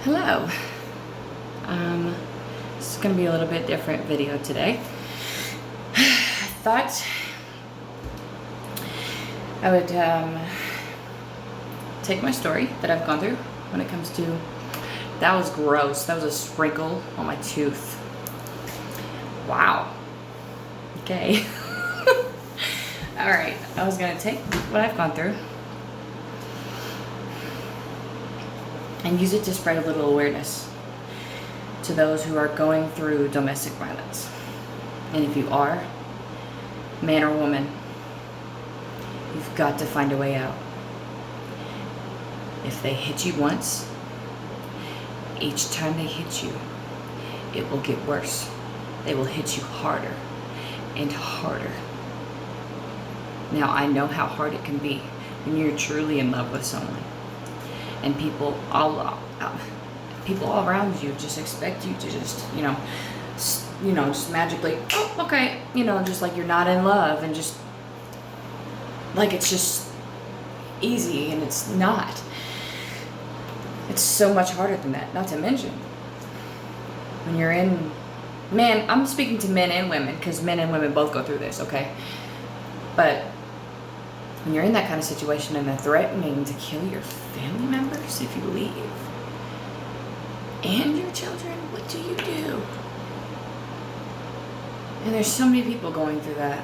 Hello. This is going to be a little bit different video today. I thought I would take my story that I've gone through when it comes to, that was gross. That was a sprinkle on my tooth. Wow. Okay. All right. I was going to take what I've gone through and use it to spread a little awareness to those who are going through domestic violence. And if you are, man or woman, you've got to find a way out. If they hit you once, each time they hit you, it will get worse. They will hit you harder and harder. Now, I know how hard it can be when you're truly in love with someone. And people all around you just expect you to just, just magically, oh, okay, just like you're not in love, and just like it's just easy, and it's not. It's so much harder than that. Not to mention, when you're in, man, I'm speaking to men and women because men and women both go through this, okay? But when you're in that kind of situation and they're threatening to kill your family members if you leave, and your children, what do you do? And there's so many people going through that.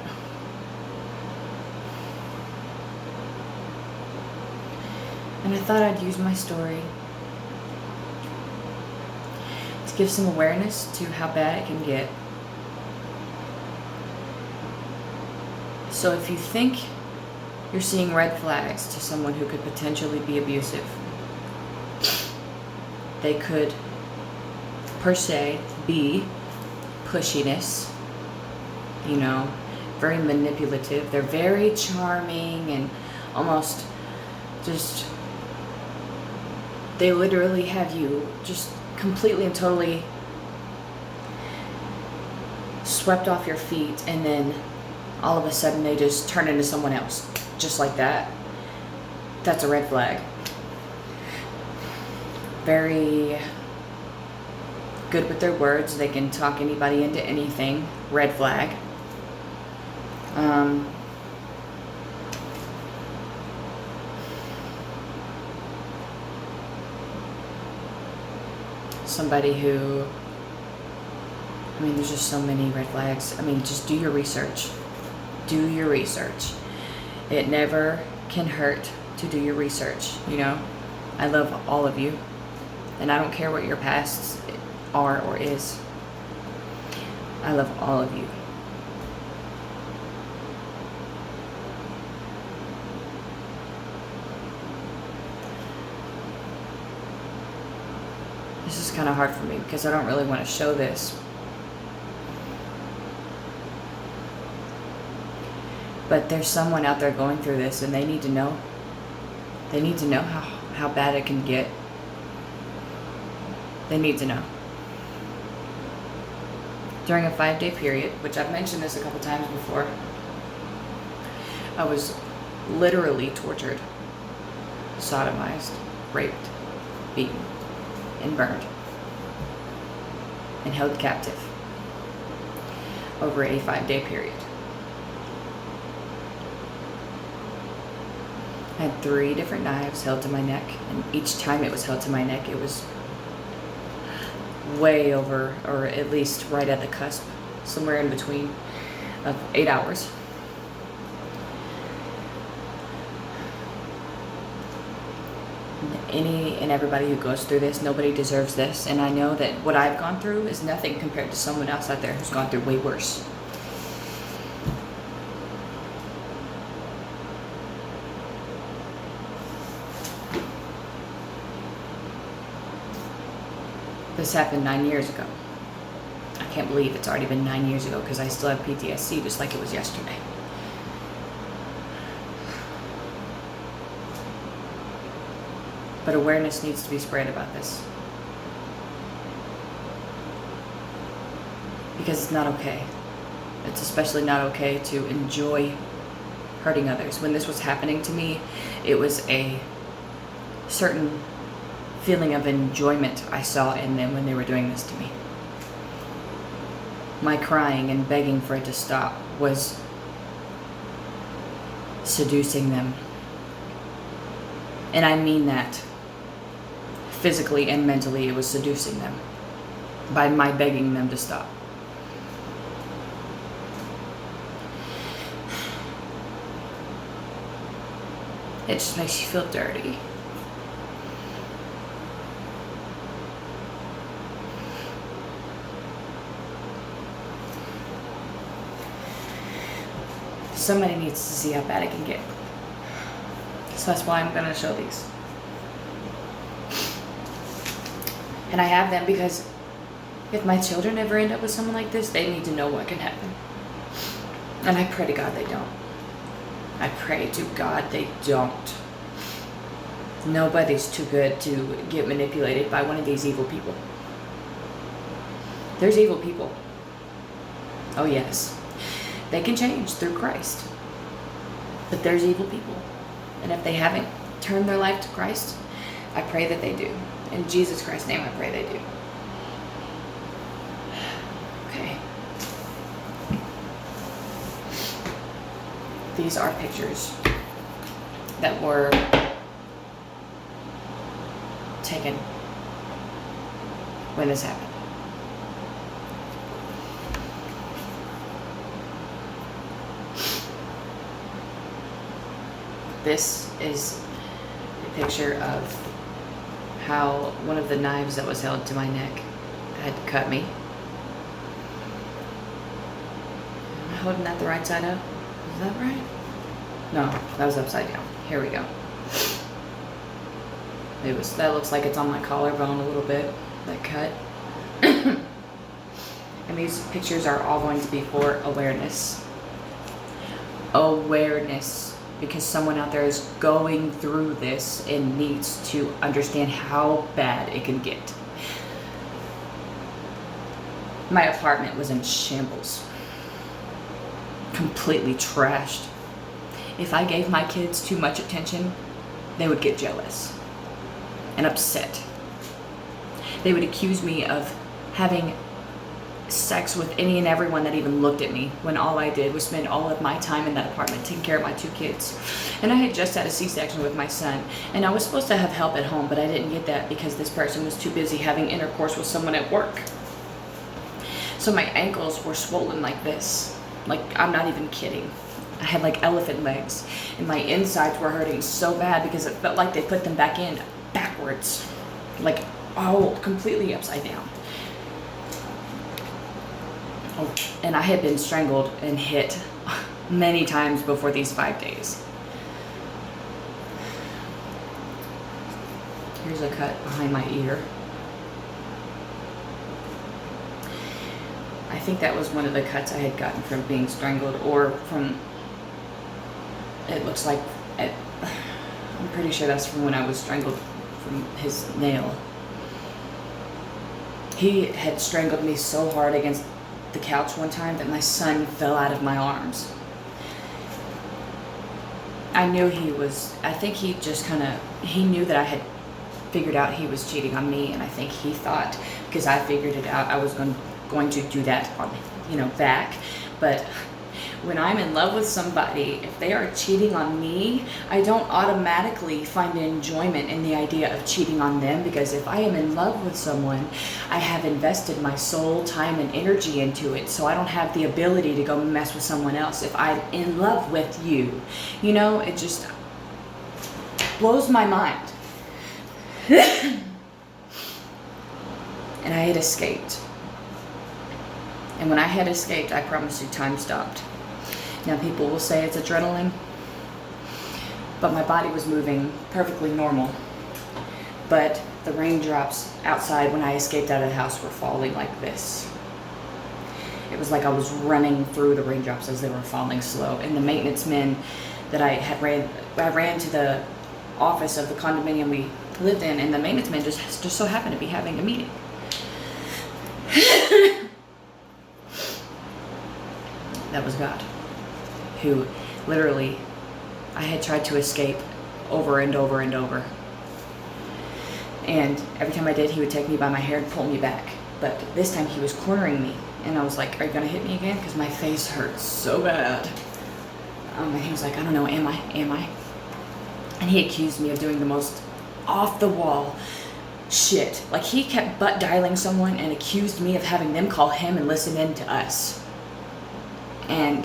And I thought I'd use my story to give some awareness to how bad it can get. So if you think you're seeing red flags to someone who could potentially be abusive, they could, per se, be pushiness, very manipulative. They're very charming and almost just, they literally have you just completely and totally swept off your feet, and then all of a sudden they just turn into someone else. Just like that. That's a red flag. Very good with their words. They can talk anybody into anything. Red flag. Somebody who, there's just so many red flags. Just do your research. Do your research. It never can hurt to do your research, I love all of you, and I don't care what your pasts are or is. I love all of you. This is kind of hard for me because I don't really want to show this. But there's someone out there going through this, and they need to know. They need to know how bad it can get. They need to know. During a 5-day period, which I've mentioned this a couple times before, I was literally tortured, sodomized, raped, beaten, and burned, and held captive over a 5-day period. I had 3 different knives held to my neck, and each time it was held to my neck, it was way over, or at least right at the cusp, somewhere in between, of 8 hours. Any and everybody who goes through this, nobody deserves this, and I know that what I've gone through is nothing compared to someone else out there who's gone through way worse. This happened 9 years ago. I can't believe it's already been 9 years ago because I still have PTSD just like it was yesterday. But awareness needs to be spread about this. Because it's not okay. It's especially not okay to enjoy hurting others. When this was happening to me, it was a certain feeling of enjoyment I saw in them when they were doing this to me. My crying and begging for it to stop was seducing them. And I mean that. Physically and mentally, it was seducing them by my begging them to stop. It just makes you feel dirty. Somebody needs to see how bad it can get. So that's why I'm going to show these. And I have them because if my children ever end up with someone like this, they need to know what can happen. And I pray to God they don't. I pray to God they don't. Nobody's too good to get manipulated by one of these evil people. There's evil people. Oh yes. They can change through Christ. But there's evil people. And if they haven't turned their life to Christ, I pray that they do. In Jesus Christ's name, I pray they do. Okay. These are pictures that were taken when this happened. This is a picture of how one of the knives that was held to my neck had cut me. Am I holding that the right side up? Is that right? No, that was upside down. Here we go. That looks like it's on my collarbone a little bit, that cut. And these pictures are all going to be for awareness. Awareness. Because someone out there is going through this and needs to understand how bad it can get. My apartment was in shambles. Completely trashed. If I gave my kids too much attention, they would get jealous and upset. They would accuse me of having sex with any and everyone that even looked at me, when all I did was spend all of my time in that apartment taking care of my 2 kids. And I had just had a C-section with my son, and I was supposed to have help at home, but I didn't get that because this person was too busy having intercourse with someone at work. So my ankles were swollen like this. Like, I'm not even kidding. I had like elephant legs, and my insides were hurting so bad because it felt like they put them back in backwards, like all completely upside down. Oh, and I had been strangled and hit many times before these 5 days. Here's a cut behind my ear. I think that was one of the cuts I had gotten from being strangled, or from, it looks like, I'm pretty sure that's from when I was strangled from his nail. He had strangled me so hard against the couch one time that my son fell out of my arms. I knew I think he just he knew that I had figured out he was cheating on me, and I think he thought, because I figured it out, I was going to do that on, back. But when I'm in love with somebody, if they are cheating on me, I don't automatically find enjoyment in the idea of cheating on them, because if I am in love with someone, I have invested my soul, time, and energy into it, so I don't have the ability to go mess with someone else if I'm in love with you. It just blows my mind. And I had escaped. And when I had escaped, I promise you, time stopped. Now people will say it's adrenaline, but my body was moving perfectly normal. But the raindrops outside when I escaped out of the house were falling like this. It was like I was running through the raindrops as they were falling slow. And the maintenance men that I ran to the office of the condominium we lived in, and the maintenance men just so happened to be having a meeting. That was God, who literally, I had tried to escape over and over and over. And every time I did, he would take me by my hair and pull me back. But this time he was cornering me. And I was like, are you going to hit me again? Because my face hurt so bad. And he was like, I don't know, am I? And he accused me of doing the most off-the-wall shit. Like, he kept butt dialing someone and accused me of having them call him and listen in to us. And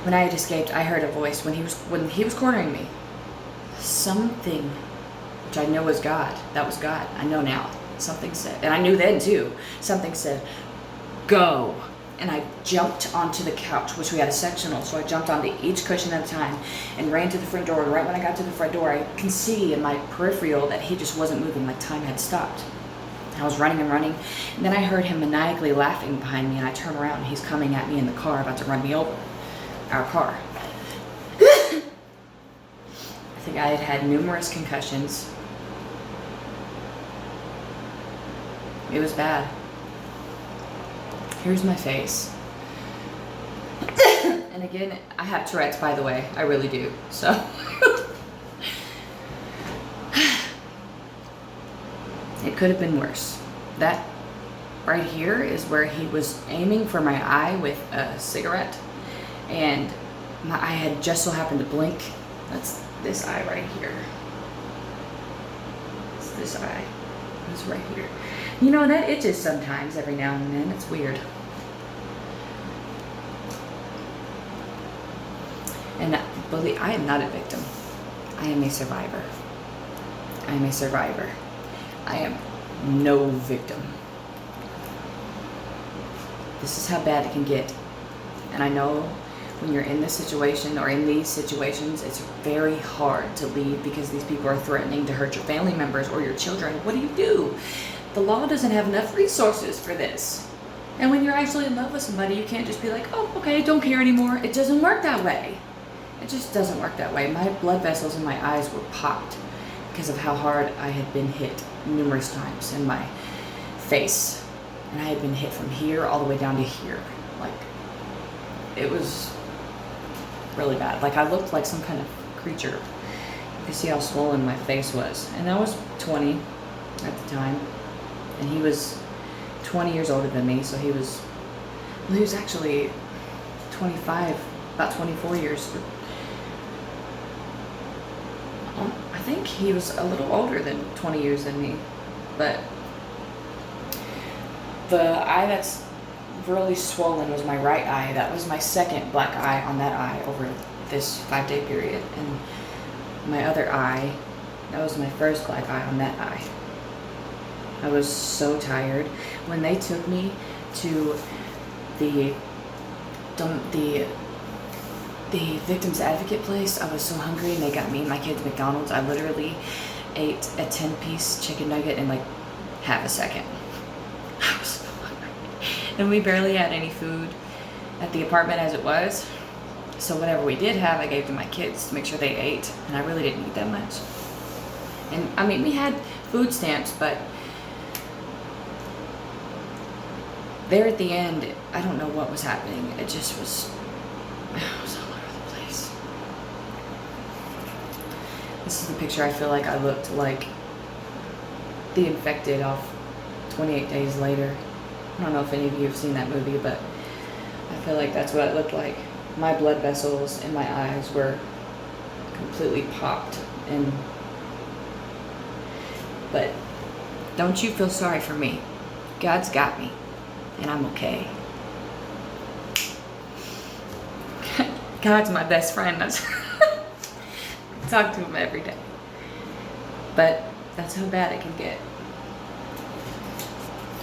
when I had escaped, I heard a voice when he was cornering me. Something, which I know was God. That was God. I know now. Something said, and I knew then too, something said, go. And I jumped onto the couch, which we had a sectional, so I jumped onto each cushion at a time and ran to the front door. And right when I got to the front door, I can see in my peripheral that he just wasn't moving, like time had stopped. I was running and running, and then I heard him maniacally laughing behind me, and I turned around, and he's coming at me in the car, about to run me over. Our car. I think I had had numerous concussions. It was bad. Here's my face. And again, I have Tourette's, by the way. I really do. So. It could have been worse. That right here is where he was aiming for my eye with a cigarette. And my eye had just so happened to blink. That's this eye right here. It's this eye. It's right here. You know, that itches sometimes every now and then. It's weird. And believe, I am not a victim. I am a survivor. I am a survivor. I am no victim. This is how bad it can get. And I know when you're in this situation or in these situations, it's very hard to leave because these people are threatening to hurt your family members or your children. What do? The law doesn't have enough resources for this. And when you're actually in love with somebody, you can't just be like, oh, okay, don't care anymore. It doesn't work that way. It just doesn't work that way. My blood vessels in my eyes were popped because of how hard I had been hit numerous times in my face. And I had been hit from here all the way down to here. Like, it was really bad. Like, I looked like some kind of creature. You can see how swollen my face was. And I was 20 at the time. And he was 20 years older than me, so he was actually 25, about 24 years. I think he was a little older than 20 years than me. But the eye that's really swollen was my right eye. That was my second black eye on that eye over this 5-day period. And my other eye, that was my first black eye on that eye. I was so tired. When they took me to the victim's advocate place, I was so hungry, and they got me and my kids McDonald's. I literally ate a 10-piece chicken nugget in like half a second. I was so hungry. And we barely had any food at the apartment as it was. So whatever we did have, I gave to my kids to make sure they ate. And I really didn't eat that much. And I mean, we had food stamps, but there at the end, I don't know what was happening. It just was, it was all over the place. This is the picture I feel like I looked like the infected off 28 Days Later. I don't know if any of you have seen that movie, but I feel like that's what it looked like. My blood vessels in my eyes were completely popped. But don't you feel sorry for me. God's got me. And I'm okay. God's my best friend. I talk to him every day. But that's how bad it can get.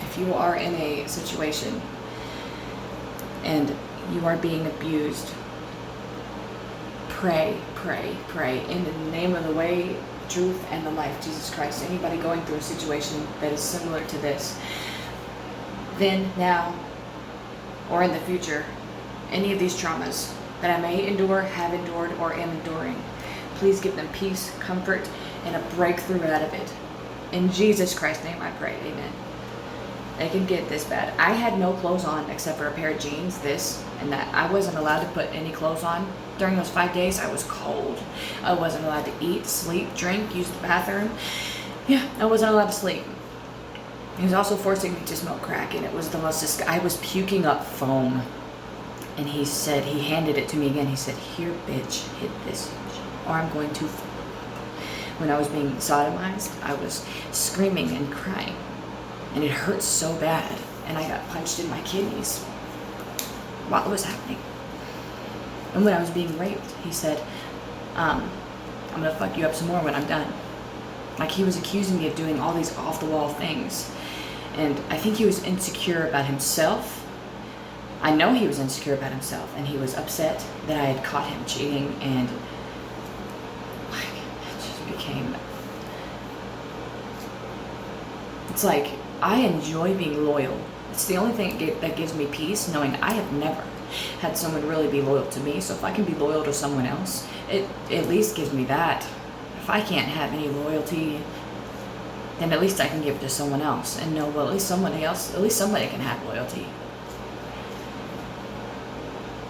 If you are in a situation and you are being abused, pray, pray, pray in the name of the way, truth, and the life, Jesus Christ. Anybody going through a situation that is similar to this, then, now, or in the future, any of these traumas that I may endure, have endured, or am enduring, please give them peace, comfort, and a breakthrough out of it. In Jesus Christ's name I pray, amen. It can get this bad. I had no clothes on except for a pair of jeans, this and that. I wasn't allowed to put any clothes on During those 5 days, I was cold. I wasn't allowed to eat, sleep, drink, use the bathroom. Yeah, I wasn't allowed to sleep. He was also forcing me to smoke crack, and it was the most I was puking up foam. And he handed it to me again. He said, "Here, bitch, hit this, or I'm going to." When I was being sodomized, I was screaming and crying, and it hurt so bad. And I got punched in my kidneys while it was happening. And when I was being raped, he said, "I'm gonna fuck you up some more when I'm done." Like, he was accusing me of doing all these off-the-wall things. And I think he was insecure about himself. I know he was insecure about himself, and he was upset that I had caught him cheating, and it just became... It's like, I enjoy being loyal. It's the only thing that gives me peace, knowing I have never had someone really be loyal to me. So if I can be loyal to someone else, it at least gives me that. If I can't have any loyalty, then at least I can give it to someone else and know, well, at least somebody can have loyalty.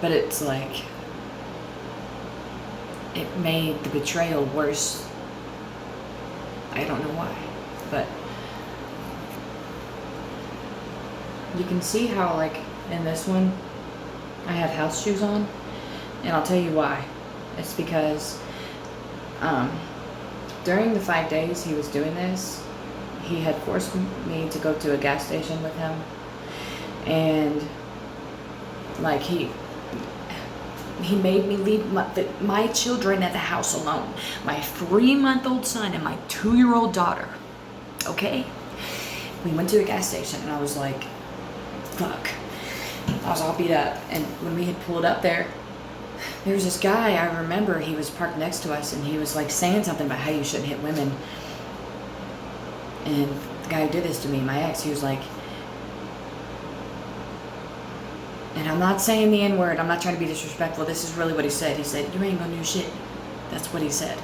But it's like, it made the betrayal worse. I don't know why, but you can see how, like, in this one, I have house shoes on, and I'll tell you why. It's because during the 5 days he was doing this, he had forced me to go to a gas station with him, and like he made me leave my children at the house alone, my 3-month-old son and my 2-year-old daughter. Okay, we went to a gas station, and I was like, fuck. I was all beat up, and when we had pulled up there was this guy. I remember he was parked next to us, and he was like saying something about how you shouldn't hit women. And the guy who did this to me, my ex, he was like, and I'm not saying the N-word, I'm not trying to be disrespectful, this is really what he said. He said, "You ain't gonna do shit." That's what he said.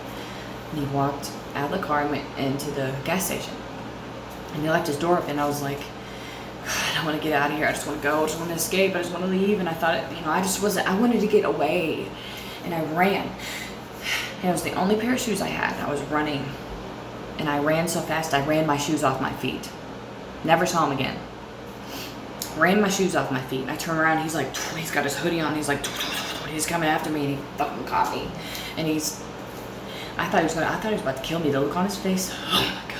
And he walked out of the car and went into the gas station. And he left his door open, and I was like, I don't want to get out of here. I just want to go. I just want to escape. I just want to leave. And I thought, I wanted to get away. And I ran. And it was the only pair of shoes I had. I was running. And I ran so fast, I ran my shoes off my feet. Never saw him again. Ran my shoes off my feet. And I turn around, he's like, he's got his hoodie on. He's like, he's coming after me, and he fucking caught me. And I thought he was about to kill me. The look on his face, oh my God.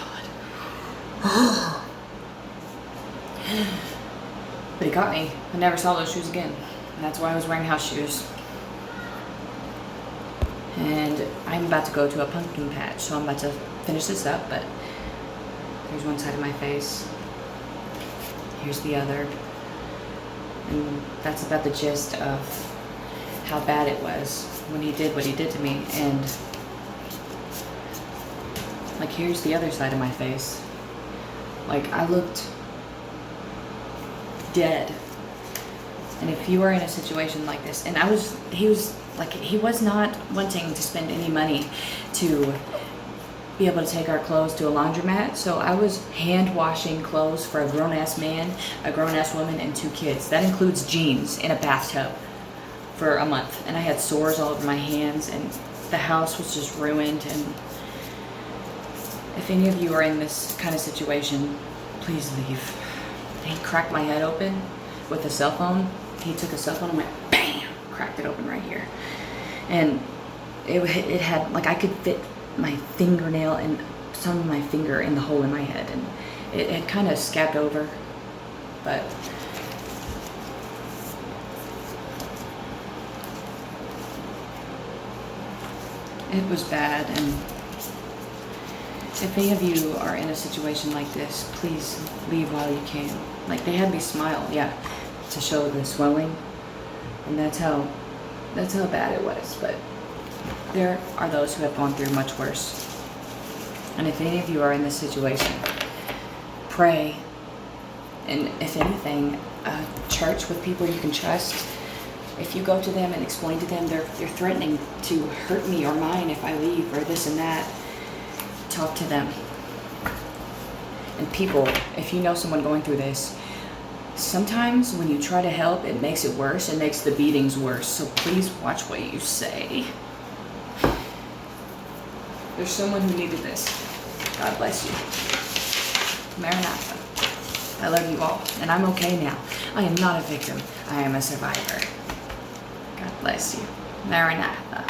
But he caught me. I never saw those shoes again. And that's why I was wearing house shoes. And I'm about to go to a pumpkin patch, so I'm about to finish this up, but there's one side of my face. Here's the other. And that's about the gist of how bad it was when he did what he did to me. And like, here's the other side of my face. Like, I looked dead. And if you are in a situation like this, and he was not wanting to spend any money to be able to take our clothes to a laundromat, so I was hand washing clothes for a grown-ass man, a grown-ass woman, and 2 kids. That includes jeans in a bathtub for a month. And I had sores all over my hands, and the house was just ruined. And if any of you are in this kind of situation, please leave. He cracked my head open with a cell phone. He took a cell phone and went bam, cracked it open right here. And it had, like, I could fit my fingernail and some of my finger in the hole in my head, and it had kind of scabbed over, but it was bad. And if any of you are in a situation like this, please leave while you can. Like, they had me smile, yeah, to show the swelling, and that's how bad it was. But there are those who have gone through much worse. And if any of you are in this situation, pray. And if anything, a church with people you can trust, if you go to them and explain to them they're threatening to hurt me or mine if I leave or this and that, talk to them. And people, if you know someone going through this, Sometimes when you try to help, it makes it worse. It makes the beatings worse. So please watch what you say. There's someone who needed this. God bless you. Maranatha. I love you all, and I'm okay now. I am not a victim. I am a survivor. God bless you. Maranatha.